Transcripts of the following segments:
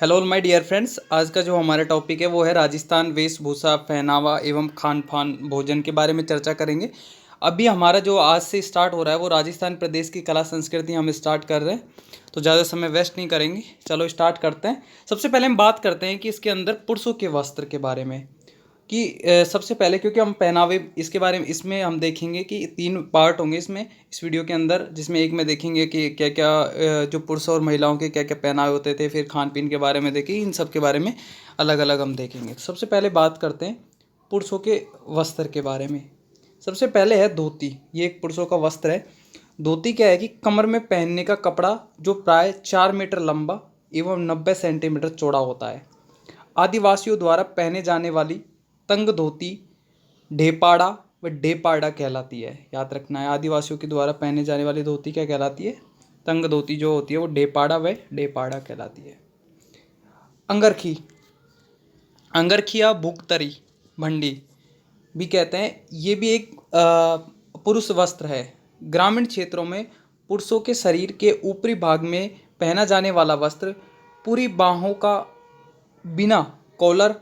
Hello my dear friends. आज का जो हमारा टॉपिक है वो है राजस्थान वेशभूषा पहनावा एवं खान पान भोजन के बारे में चर्चा करेंगे। अभी हमारा जो आज से स्टार्ट हो रहा है वो राजस्थान प्रदेश की कला संस्कृति हम स्टार्ट कर रहे हैं, तो ज़्यादा समय वेस्ट नहीं करेंगे। चलो स्टार्ट करते हैं। सबसे पहले हम बात करते हैं कि इसके अंदर पुरुषों के वस्त्र के बारे में कि सबसे पहले क्योंकि हम पहनावे इसके बारे में इसमें हम देखेंगे कि 3 पार्ट होंगे इसमें इस वीडियो के अंदर, जिसमें एक में देखेंगे कि क्या क्या जो पुरुषों और महिलाओं के क्या क्या पहनावे होते थे, फिर खान पीन के बारे में देखेंगे, इन सब के बारे में अलग अलग हम देखेंगे। सबसे पहले बात करते हैं पुरुषों के वस्त्र के बारे में। सबसे पहले है धोती। ये एक पुरुषों का वस्त्र है। धोती क्या है कि कमर में पहनने का कपड़ा जो प्राय 4 मीटर लंबा एवं 90 सेंटीमीटर चौड़ा होता है। आदिवासियों द्वारा पहने जाने वाली तंग धोती ढेपाड़ा व डेपाड़ा कहलाती है। याद रखना है, आदिवासियों के द्वारा पहने जाने वाली धोती क्या कहलाती है? तंग धोती जो होती है वो ढेपाड़ा व डेपाड़ा कहलाती है। अंगरखी, अंगरखी या भुगतरी भंडी भी कहते हैं। ये भी एक पुरुष वस्त्र है। ग्रामीण क्षेत्रों में पुरुषों के शरीर के ऊपरी भाग में पहना जाने वाला वस्त्र पूरी बाहों का बिना कॉलर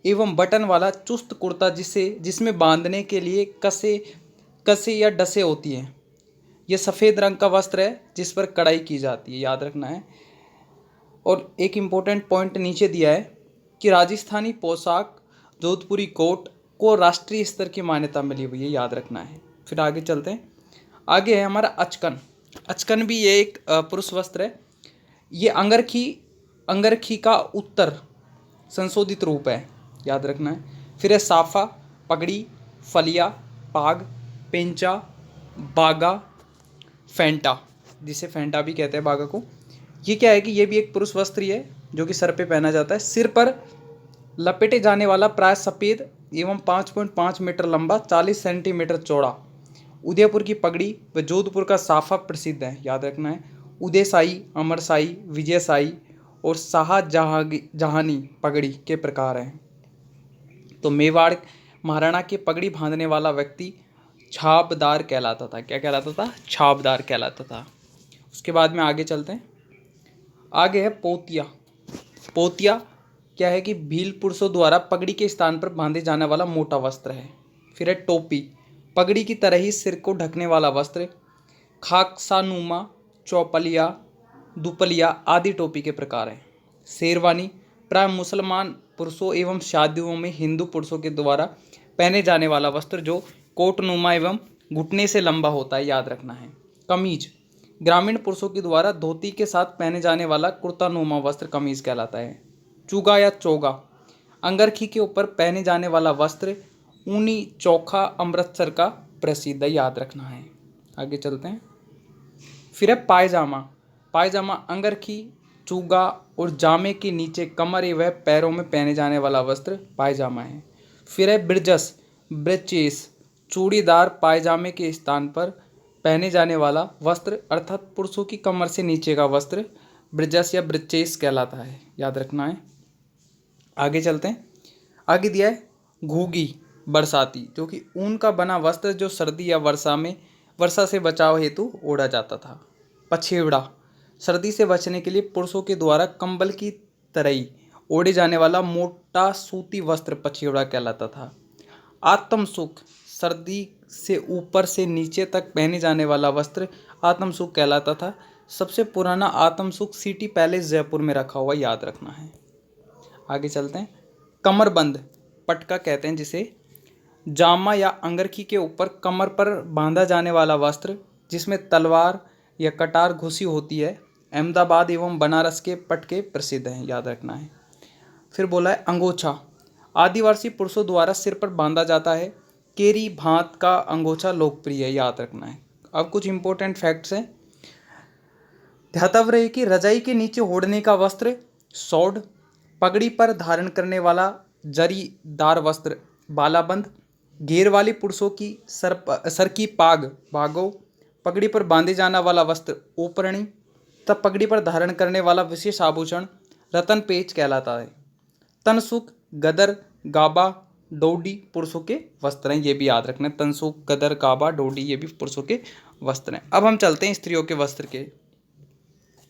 एवं बटन वाला चुस्त कुर्ता जिसमें बांधने के लिए कसे कसे या डसे होती हैं। यह सफ़ेद रंग का वस्त्र है जिस पर कढ़ाई की जाती है, याद रखना है। और एक इम्पोर्टेंट पॉइंट नीचे दिया है कि राजस्थानी पोशाक जोधपुरी कोट को राष्ट्रीय स्तर की मान्यता मिली हुई है, याद रखना है। फिर आगे चलते हैं। आगे है हमारा अचकन। अचकन भी ये एक पुरुष वस्त्र है। ये अंगरखी का उत्तर संशोधित रूप है, याद रखना है। फिर है साफा, पगड़ी, फलिया, पाग, पेंचा, बागा, फेंटा, जिसे फेंटा भी कहते हैं बागा को। ये क्या है कि ये भी एक पुरुष वस्त्र ही है जो कि सर पे पहना जाता है। सिर पर लपेटे जाने वाला प्राय सफ़ेद एवं 5.5 मीटर लंबा 40 सेंटीमीटर चौड़ा उदयपुर की पगड़ी व जोधपुर का साफा प्रसिद्ध है, याद रखना है। उदयशाही, अमरशाही, विजयशाही और शाहजहानी पगड़ी के प्रकार हैं। तो मेवाड़ महाराणा की पगड़ी बांधने वाला व्यक्ति छाबदार कहलाता था। क्या कहलाता था? छाबदार कहलाता था। उसके बाद में आगे चलते हैं। आगे है पोतिया। पोतिया क्या है कि भील पुरुषों द्वारा पगड़ी के स्थान पर बांधे जाने वाला मोटा वस्त्र है। फिर है टोपी। पगड़ी की तरह ही सिर को ढकने वाला वस्त्र। खाकसानुमा, चौपलिया, दुपलिया आदि टोपी के प्रकार हैं। शेरवानी प्राय मुसलमान पुरुषों एवं शादियों में हिंदू पुरुषों के द्वारा पहने जाने वाला वस्त्र जो कोटनुमा एवं घुटने से लंबा होता है, याद रखना है। कमीज ग्रामीण पुरुषों के द्वारा धोती के साथ पहने जाने वाला कुर्तानुमा वस्त्र कमीज कहलाता है। चुगा या चोगा अंगरखी के ऊपर पहने जाने वाला वस्त्र ऊनी चोखा अमृतसर का प्रसिद्ध है, याद रखना है। आगे चलते हैं। फिर है पायजामा। पायजामा अंगरखी, चूगा और जामे के नीचे कमर एवं पैरों में पहने जाने वाला वस्त्र पायजामा है। फिर है ब्रजस, ब्रेचेस चूड़ीदार पायजामे के स्थान पर पहने जाने वाला वस्त्र अर्थात पुरुषों की कमर से नीचे का वस्त्र ब्रजस या ब्रेचेस कहलाता है, याद रखना है। आगे चलते हैं। आगे दिया है घूगी बरसाती, जो कि ऊन का बना वस्त्र जो सर्दी या वर्षा से बचाव हेतु ओढ़ा जाता था। पछेवड़ा सर्दी से बचने के लिए पुरुषों के द्वारा कंबल की तरह ही ओढ़े जाने वाला मोटा सूती वस्त्र पछेवड़ा कहलाता था। आत्मसुख सर्दी से ऊपर से नीचे तक पहने जाने वाला वस्त्र आत्मसुख कहलाता था। सबसे पुराना आत्मसुख सिटी पैलेस जयपुर में रखा हुआ, याद रखना है। आगे चलते हैं। कमरबंद पटका कहते हैं जिसे। जामा या अंगरखी के ऊपर कमर पर बांधा जाने वाला वस्त्र जिसमें तलवार या कटार घुसी होती है। अहमदाबाद एवं बनारस के पटके प्रसिद्ध हैं, याद रखना है। फिर बोला है अंगोछा। आदिवासी पुरुषों द्वारा सिर पर बांधा जाता है। केरी भांत का अंगोछा लोकप्रिय है, याद रखना है। अब कुछ इंपॉर्टेंट फैक्ट्स हैं। ध्यातव्य रहे कि रजाई के नीचे ओढ़ने का वस्त्र सौड, पगड़ी पर धारण करने वाला जरीदार वस्त्र बालाबंद, घेर वाली पुरुषों की सर की पाग भागो, पगड़ी पर बांधे जाना वाला वस्त्र ओपरणी, तब पगड़ी पर धारण करने वाला विशेष आभूषण रतन पेच कहलाता है। तनसुख, गदर, गाबा, डोडी पुरुषों के वस्त्र हैं, ये भी याद रखना है। तनसुख, गदर, गाबा, डोडी ये भी पुरुषों के वस्त्र हैं। अब हम चलते हैं स्त्रियों के वस्त्र के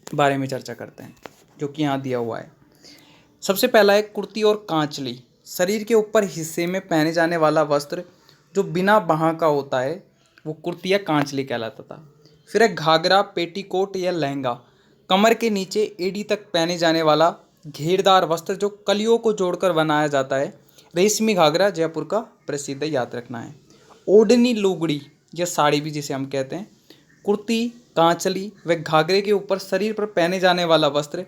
बारे में चर्चा करते हैं, जो कि यहाँ दिया हुआ है। सबसे पहला है कुर्ती और कांचली, शरीर के ऊपर हिस्से में पहने जाने वाला वस्त्र जो बिना बाँह का होता है वो कुर्ती या कांचली कहलाता था। फिर है घाघरा, पेटीकोट या लहंगा, कमर के नीचे एड़ी तक पहने जाने वाला घेरदार वस्त्र जो कलियों को जोड़कर बनाया जाता है। रेशमी घाघरा जयपुर का प्रसिद्ध है, याद रखना है। ओढ़नी लुगड़ी या साड़ी भी जिसे हम कहते हैं, कुर्ती, कांचली व घाघरे के ऊपर शरीर पर पहने जाने वाला वस्त्र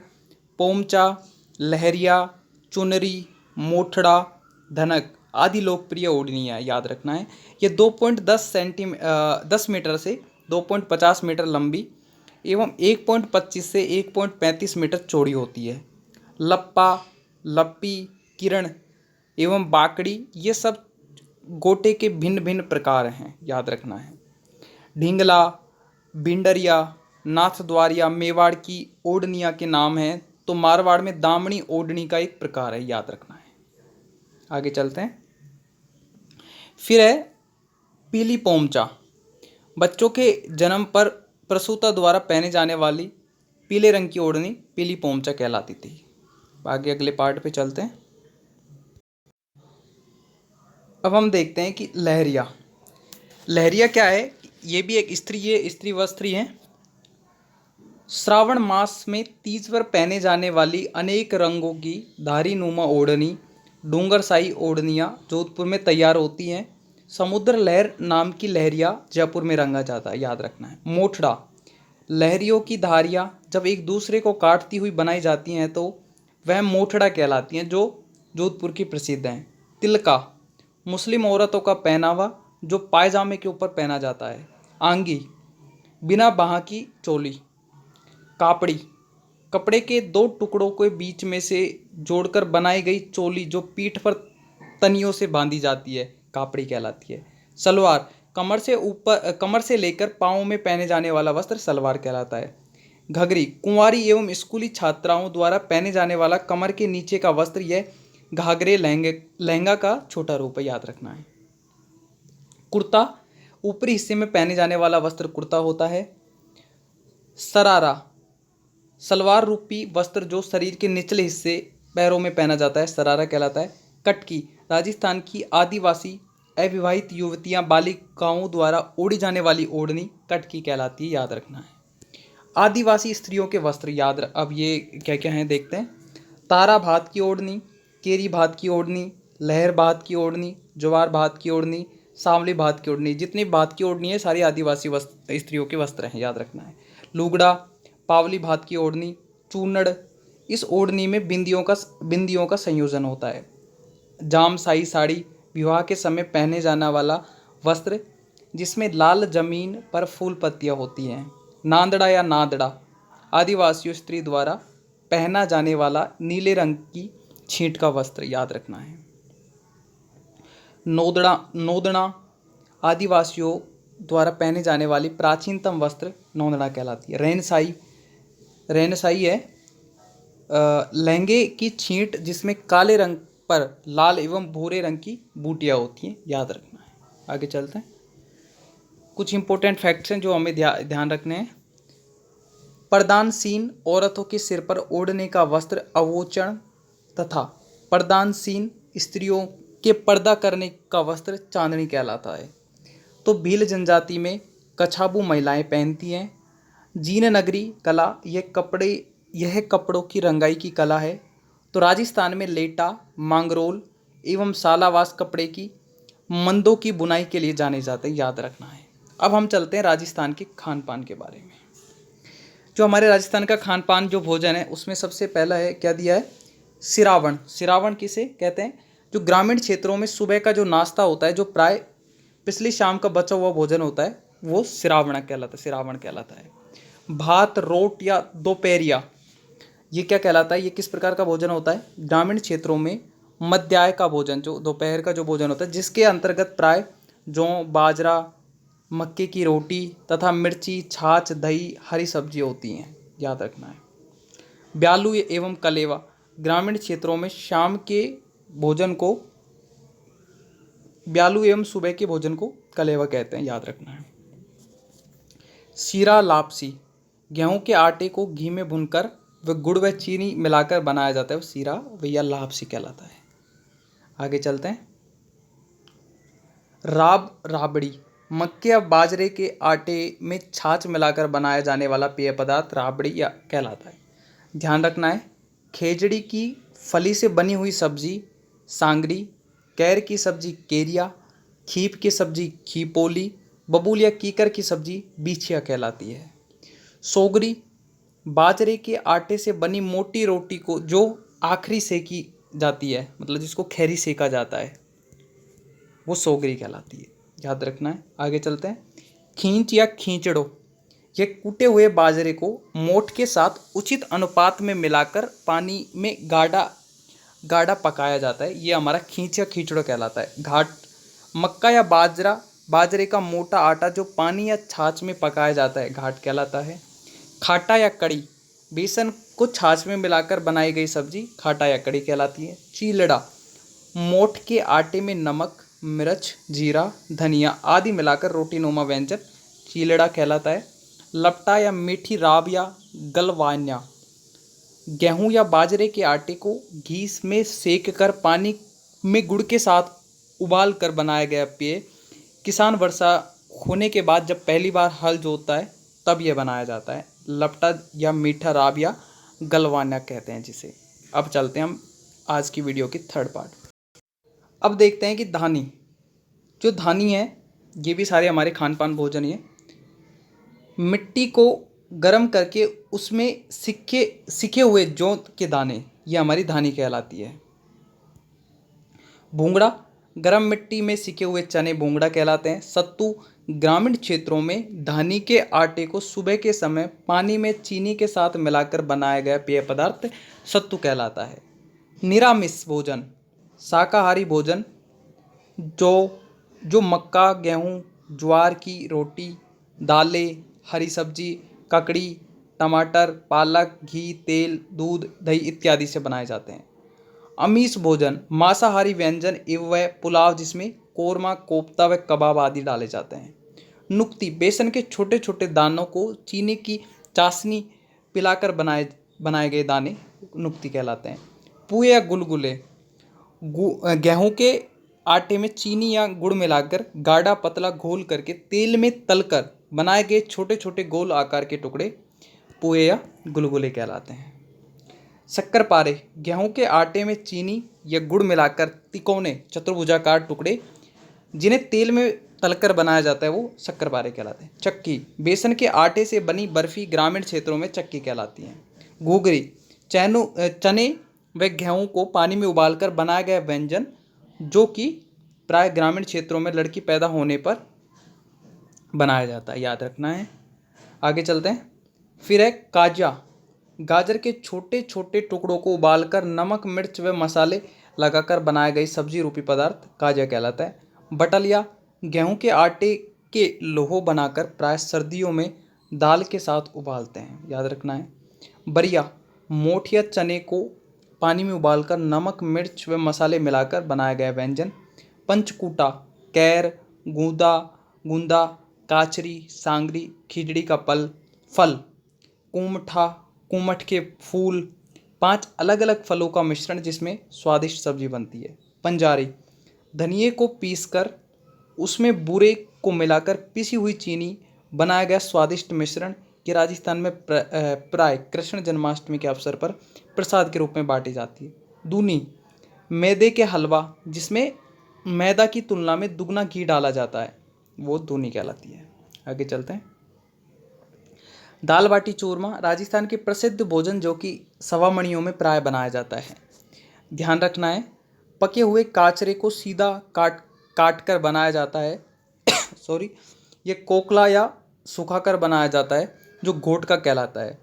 पोमचा, लहरिया, चुनरी, मोठड़ा, धनक आदि लोकप्रिय ओढ़नियाँ, याद रखना है। ये 10 मीटर से 2.50 मीटर लंबी एवं 1.25 से 1.35 मीटर चौड़ी होती है। लप्पा, लप्पी, किरण एवं बाकड़ी ये सब गोटे के भिन्न भिन्न प्रकार हैं, याद रखना है। ढींगला, भिंडरिया, नाथद्वारिया मेवाड़ की ओढ़निया के नाम हैं, तो मारवाड़ में दामनी ओढ़नी का एक प्रकार है, याद रखना है। आगे चलते हैं। फिर है पीली पोमचा, बच्चों के जन्म पर प्रसूता द्वारा पहने जाने वाली पीले रंग की ओढ़नी पीली पोमचा कहलाती थी। आगे अगले पार्ट पे चलते हैं। अब हम देखते हैं कि लहरिया। लहरिया क्या है? ये भी एक स्त्री वस्त्र ही है। श्रावण मास में तीज पर पहने जाने वाली अनेक रंगों की धारी नुमा ओढ़नी डूंगरसाई ओढ़नियाँ जोधपुर में तैयार होती हैं। समुद्र लहर नाम की लहरिया जयपुर में रंगा जाता है, याद रखना है। मोठड़ा, लहरियों की धारियाँ जब एक दूसरे को काटती हुई बनाई जाती हैं तो वह मोठड़ा कहलाती हैं, जो जोधपुर की प्रसिद्ध हैं। तिलका, मुस्लिम औरतों का पहनावा जो पायजामे के ऊपर पहना जाता है। आंगी, बिना बाँह की चोली। कापड़ी, कपड़े के दो टुकड़ों के बीच में से जोड़कर बनाई गई चोली जो पीठ पर तनियों से बांधी जाती है, कापड़ी कहलाती है। सलवार, कमर से लेकर पाँव में पहने जाने वाला वस्त्र सलवार कहलाता है। घघरी, कुंवारी एवं स्कूली छात्राओं द्वारा पहने जाने वाला कमर के नीचे का वस्त्र, यह घाघरे लहंगा का छोटा रूप है, याद रखना है। कुर्ता, ऊपरी हिस्से में पहने जाने वाला वस्त्र कुर्ता होता है। सरारा, सलवार रूपी वस्त्र जो शरीर के निचले हिस्से पैरों में पहना जाता है, सरारा कहलाता है। कटकी, राजस्थान की आदिवासी अविवाहित युवतियां बालिकाओं द्वारा ओढ़ी जाने वाली ओढ़नी कटकी कहलाती है, याद रखना है। आदिवासी स्त्रियों के वस्त्र अब ये क्या क्या हैं देखते हैं। तारा भात की ओढ़नी, केरी भात की ओढ़नी, लहर भात की ओढ़नी, ज्वार भात की ओढ़नी, सांवली भात की ओढ़नी, जितनी भात की ओढ़नी है सारी आदिवासी स्त्रियों के वस्त्र हैं, याद रखना है। लुगड़ा, पावली भात की ओढ़नी, चूनड़, इस ओढ़नी में बिंदियों का संयोजन होता है। जामसाई साड़ी, विवाह के समय पहने जाने वाला वस्त्र जिसमें लाल जमीन पर फूल पत्तियां होती हैं। नांदड़ा या नादड़ा, आदिवासियों स्त्री द्वारा पहना जाने वाला नीले रंग की छींट का वस्त्र, याद रखना है। नोदना, आदिवासियों द्वारा पहने जाने वाली प्राचीनतम वस्त्र नोदना कहलाती है। रेनसाई है लहंगे की छींट जिसमें काले रंग पर लाल एवं भूरे रंग की बूटियाँ होती हैं, याद रखना है। आगे चलते हैं। कुछ इंपॉर्टेंट फैक्ट्स हैं जो हमें ध्यान रखने हैं। पर्दानसीन औरतों के सिर पर ओढ़ने का वस्त्र अवोचन तथा पर्दानसीन स्त्रियों के पर्दा करने का वस्त्र चांदनी कहलाता है। तो भील जनजाति में कछाबू महिलाएं पहनती हैं। जीन नगरी कला, यह कपड़ों की रंगाई की कला है। तो राजस्थान में लेटा, मांगरोल एवं सालावास कपड़े की मंदों की बुनाई के लिए जाने जाते हैं, याद रखना है। अब हम चलते हैं राजस्थान के खान पान के बारे में। जो हमारे राजस्थान का खान पान जो भोजन है उसमें सबसे पहला है, क्या दिया है, सिरावण। सिरावण किसे कहते हैं? जो ग्रामीण क्षेत्रों में सुबह का जो नाश्ता होता है, जो प्राय पिछली शाम का बचा हुआ भोजन होता है, वो सिरावण कहलाता है। भात, रोट या दोपहरिया, ये क्या कहलाता है? ये किस प्रकार का भोजन होता है? ग्रामीण क्षेत्रों में मध्याह्न का भोजन, जो दोपहर का जो भोजन होता है, जिसके अंतर्गत प्राय जौ, बाजरा, मक्के की रोटी तथा मिर्ची, छाछ, दही, हरी सब्जी होती हैं, याद रखना है। ब्यालू एवं कलेवा, ग्रामीण क्षेत्रों में शाम के भोजन को ब्यालू एवं सुबह के भोजन को कलेवा कहते हैं, याद रखना है। शीरा लापसी, गेहूं के आटे को घी में भूनकर वह गुड़ व चीनी मिलाकर बनाया जाता है, वो सीरा या लापसी कहलाता है। आगे चलते हैं। राबड़ी मक्के या बाजरे के आटे में छाछ मिलाकर बनाया जाने वाला पेय पदार्थ राबड़ी या कहलाता है। ध्यान रखना है, खेजड़ी की फली से बनी हुई सब्जी सांगरी, कैर की सब्जी केरिया, खीप की सब्जी खीपोली, बबूल या कीकर की सब्जी बीछिया कहलाती है। सोगरी बाजरे के आटे से बनी मोटी रोटी को जो आखिरी सेकी जाती है, मतलब जिसको खैरी सेका जाता है, वो सोगरी कहलाती है। याद रखना है। आगे चलते हैं। खींच या खींचड़ो ये कूटे हुए बाजरे को मोठ के साथ उचित अनुपात में मिलाकर पानी में गाढ़ा गाढ़ा पकाया जाता है, ये हमारा खींच या खींचड़ो कहलाता है। घाट मक्का या बाजरे का मोटा आटा जो पानी या छाछ में पकाया जाता है, घाट कहलाता है। खाटा या कड़ी बेसन को छाछ में मिलाकर बनाई गई सब्जी खाटा या कड़ी कहलाती है। चीलड़ा मोठ के आटे में नमक, मिर्च, जीरा, धनिया आदि मिलाकर रोटी नुमा व्यंजन चीलड़ा कहलाता है। लपटा या मीठी राब या गलवान्या गेहूं या बाजरे के आटे को घी में सेक कर पानी में गुड़ के साथ उबाल कर बनाया गया पेय। किसान वर्षा होने के बाद जब पहली बार हल जोतता है तब यह बनाया जाता है। लपटा या मीठा राब या गलवाना कहते हैं जिसे। अब चलते हैं हम आज की वीडियो की थर्ड पार्ट। अब देखते हैं कि धानी, जो धानी है ये भी सारे हमारे खान पान भोजन ही है। मिट्टी को गर्म करके उसमें सिके हुए जौ के दाने, ये हमारी धानी कहलाती है। भूंगड़ा गर्म मिट्टी में सिके हुए चने भूंगड़ा कहलाते हैं। सत्तू ग्रामीण क्षेत्रों में धानी के आटे को सुबह के समय पानी में चीनी के साथ मिलाकर बनाया गया पेय पदार्थ सत्तू कहलाता है। निरामिष भोजन शाकाहारी भोजन जो मक्का, गेहूँ, ज्वार की रोटी, दालें, हरी सब्जी, ककड़ी, टमाटर, पालक, घी, तेल, दूध, दही इत्यादि से बनाए जाते हैं। आमिष भोजन मांसाहारी व्यंजन एवं पुलाव जिसमें कोरमा, कोफ्ता व कबाब आदि डाले जाते हैं। नुक्ती बेसन के छोटे छोटे दानों को चीनी की चाशनी पिलाकर बनाए गए दाने नुक्ती कहलाते हैं। पुए या गुलगुले गेहूं के आटे में चीनी या गुड़ मिलाकर गाढ़ा पतला घोल करके तेल में तलकर बनाए गए छोटे छोटे गोल आकार के टुकड़े पुए या गुलगुले कहलाते हैं। शक्करपारे गेहूं के आटे में चीनी या गुड़ मिलाकर तिकोने चतुर्भुजाकार टुकड़े जिन्हें तेल में तलकर बनाया जाता है वो शक्करपारे कहलाते हैं। चक्की बेसन के आटे से बनी बर्फी ग्रामीण क्षेत्रों में चक्की कहलाती है। घूघरी चने व गेहूं को पानी में उबालकर बनाया गया व्यंजन जो कि प्राय ग्रामीण क्षेत्रों में लड़की पैदा होने पर बनाया जाता है, याद रखना है। आगे चलते हैं। फिर है काजा गाजर के छोटे छोटे टुकड़ों को उबालकर नमक, मिर्च व मसाले लगाकर बनाया गई सब्जी रूपी पदार्थ काजा कहलाता है। बटलिया गेहूं के आटे के लोहो बनाकर प्राय सर्दियों में दाल के साथ उबालते हैं, याद रखना है। बरिया मोठ या चने को पानी में उबालकर नमक, मिर्च व मसाले मिलाकर बनाया गया व्यंजन। पंचकूटा कैर, गूंदा, काचरी, सांगरी, खिचड़ी का फल, कुमठ के फूल, 5 अलग अलग फलों का मिश्रण जिसमें स्वादिष्ट सब्जी बनती है। पंजारी धनिये को पीसकर उसमें बूरे को मिलाकर पिसी हुई चीनी बनाया गया स्वादिष्ट मिश्रण। ये राजस्थान में प्राय कृष्ण जन्माष्टमी के अवसर पर प्रसाद के रूप में बांटी जाती है। दूनी मैदे के हलवा जिसमें मैदा की तुलना में दुगना घी डाला जाता है, वो दूनी कहलाती है। आगे चलते हैं। दाल बाटी चूरमा राजस्थान के प्रसिद्ध भोजन जो कि सवामणियों में प्राय बनाया जाता है। ध्यान रखना है, पके हुए काचरे को सीधा काट कर बनाया जाता है सॉरी, ये कोकला या सुखाकर बनाया जाता है जो घोटका कहलाता है।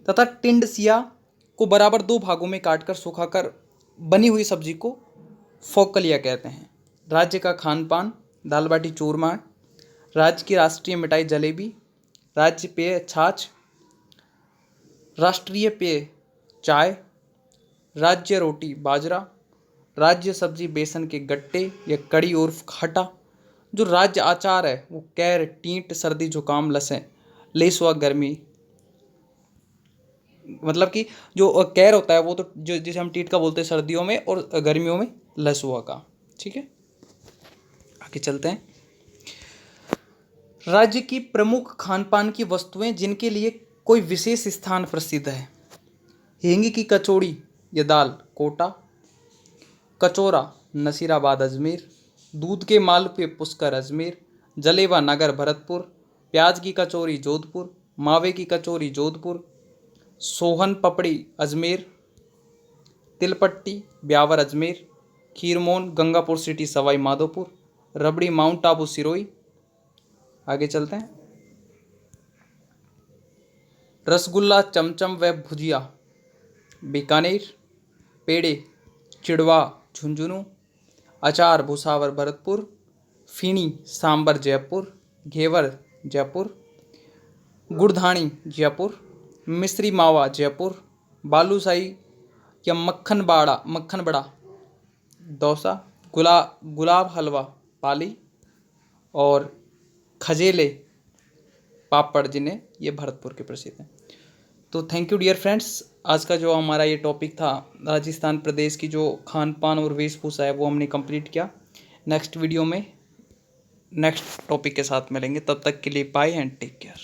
तथा टिंडसिया को बराबर 2 भागों में काटकर सुखाकर बनी हुई सब्जी को फोकलिया कहते हैं। राज्य का खान पान दाल बाटी चूरमा है। राज्य की राष्ट्रीय मिठाई जलेबी, राज्य पेय छाछ, राष्ट्रीय पेय चाय, राज्य रोटी बाजरा, राज्य सब्जी बेसन के गट्टे या कड़ी उर्फ खट्टा। जो राज्य आचार है वो कैर, टींट, सर्दी जुकाम, लेसुआ गर्मी मतलब कि जो कैर होता है वो तो जो जिसे हम टीट का बोलते हैं सर्दियों में, और गर्मियों में लसुआ का। ठीक है, आगे चलते हैं। राज्य की प्रमुख खान पान की वस्तुएं जिनके लिए कोई विशेष स्थान प्रसिद्ध है। हींग की कचौड़ी या दाल कोटा, कचौरा नसीराबाद अजमेर, दूध के मालपुए पुष्कर अजमेर, जलेबा नगर भरतपुर, प्याज की कचौरी जोधपुर, मावे की कचौरी जोधपुर, सोहन पपड़ी अजमेर, तिलपट्टी ब्यावर अजमेर, खीरमोन गंगापुर सिटी सवाई माधोपुर, रबड़ी माउंट आबू सिरोही। आगे चलते हैं। रसगुल्ला चमचम व भुजिया बीकानेर, पेड़े चिड़वा झुंझुनू, अचार भुसावर भरतपुर, फीनी सांबर जयपुर, घेवर जयपुर, गुड़धानी जयपुर, मिश्री मावा जयपुर, बालूशाही या मक्खन बड़ा दौसा, गुलाब हलवा पाली, और खजेले पापड़ जिन्हें ये भरतपुर के प्रसिद्ध हैं। तो थैंक यू डियर फ्रेंड्स, आज का जो हमारा ये टॉपिक था राजस्थान प्रदेश की जो खान पान और वेशभूषा है वो हमने कंप्लीट किया। नेक्स्ट वीडियो में नेक्स्ट टॉपिक के साथ मिलेंगे, तब तक के लिए बाय एंड टेक केयर।